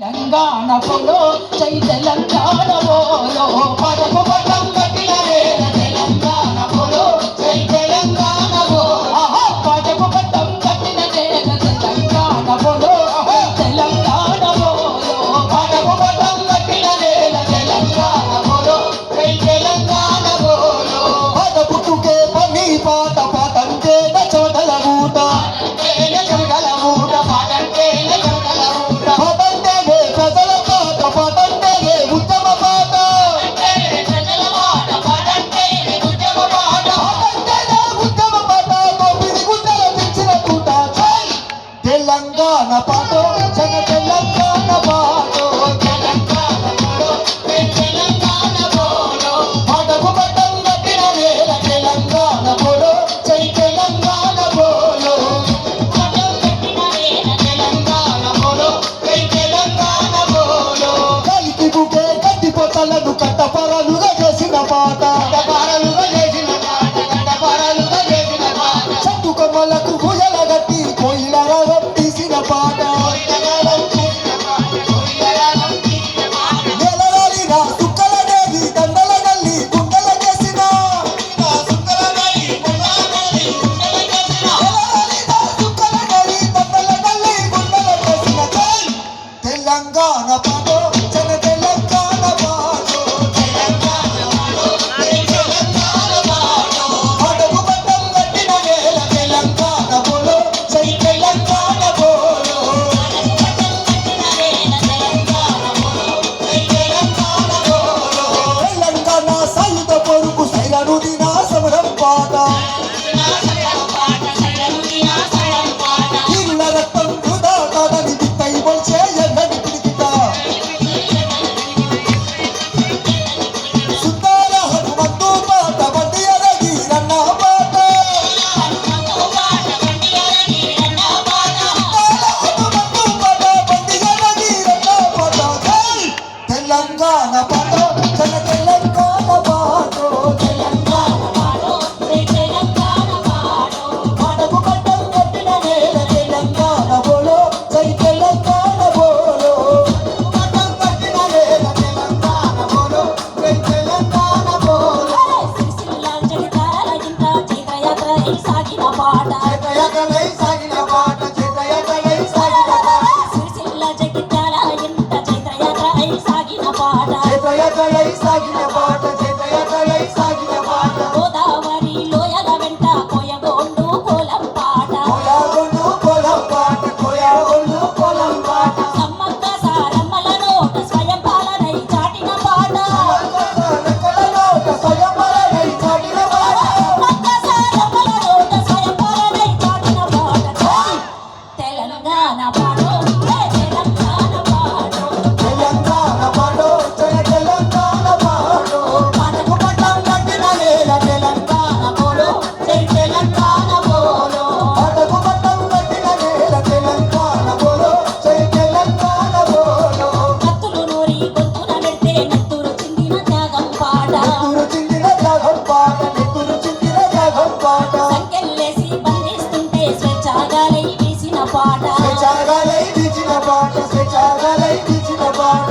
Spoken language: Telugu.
తెలంగాణ పోలో జై తెలంగాణ పోలో పదపు పట్టం కట్టిన వేళ తెలంగాణ పోలో జై తెలంగాణ పోలో పదపు పట్టం కట్టిన వేళ తెలంగాణ పోలో తెలంగాణ పోలో పదపు పట్టం కట్టిన వేళ తెలంగాణ పోలో జై తెలంగాణ పోలో పదపుట్టుకే పని పాట పాటంటే చోటల ఊట చోటల ఊట పాటంటే తెలంగాణ పాటో జన తెలంగాణ పాటో తెలంగాణ పాటో తెలంగాణ పోలో పాటకు పట్టం కట్టిన వేళ తెలంగాణ పోలో జై తెలంగాణ పోలో పట్టం కట్టిన వేళ తెలంగాణ పోలో జై తెలంగాణ పోలో కలికి బుకే గడ్డి పొట్టలను కట్టపరలుగా చేసిన పాట కట్టపరలుగా చేసిన పాట కట్టపరలుగా చేసిన పాట చెట్టు కొమ్మలకు భుజల గట్టి కోయిల రాగం తీసిన పాట నెలరాలిన సుక్కల దేవి దండల గల్లి గుండెల చేసిన నెలరాలిన సుక్కల దేవి దండల గల్లి గుండెల చేసిన తెలంగాణ పాటో జన తెలంగాణ పాటో తెలంగాణ పాటో తెలంగాణ పాటో పాటకు పట్టం కట్టిన వేళ తెలంగాణ పోలో జై తెలంగాణ పోలో తెలంగాణ సాయుధ పొరుగు సైరను దిన సమరం పాట ఇరుల రక్తం వృధా కాదని బిత్తై మొల్చే ఎన్నడి పిడికిట సుందర హనుమంతు పాట బండి అరగి రన్న పాట హనుమంతు పాట బండి అరగి రన్న పాట తెలంగాణ పాటో జన తెలంగాణ పాటో తెలంగాణ పాటో తెలంగాణ పాటో పాటకు పట్టం కట్టిన వేళ తెలంగాణ పోలో జై తెలంగాణ పోలో పట్టం కట్టిన వేళ తెలంగాణ పోలో జై తెలంగాణ పోలో సాగిన పాట చైత్రయాత్రలై సాగిన పాట చైత్రయాత్రలై సాగిన పాట సిరిసిల్ల జగిత్యాల ఇంత చైత్రయాత్రలై సాగిన పాట చైత్రయాత్రలై సాగిన పాట చైత్రయాత్రలై సాగిన పాట గోదావరి లోయల వెంట కోయగొండు కోలం పాట కోయగొండు కోలం పాట కోయగొండు కోలం పాట సమ్మక్క సారమ్మల నోట స్వయం పాలనై చాటిన పాట సమ్మక్క నోట స్వయం పాలనై చాటిన పాట సమ్మక్క సారమ్మల నోట స్వయం పాలనై చాటిన పాట తెలంగాణ పాటో తెలంగాణ పాటో తెలంగాణ పాటో జయ తెలంగాణ పాటో పాటకు పట్టం కట్టిన వేళ తెలంగాణ పోలో జై తెలంగాణ పోలో పాటకు పట్టం కట్టిన వేళ తెలంగాణ పోలో జై తెలంగాణ పోలో కత్తులు నూరి గొంతున పెడితే నెత్తురు చిందిన త్యాగం పాట నెత్తురు చిందిన త్యాగం పాట నెత్తురు చిందిన త్యాగం పాట సంకెళ్ళేసి బంధిస్తుంటే స్వేచ్ఛాగాలై వీసిన పాట స్వేచ్ఛాగాలై వీచిన పాట స్వేచ్ఛాగాలై వీచిన పాట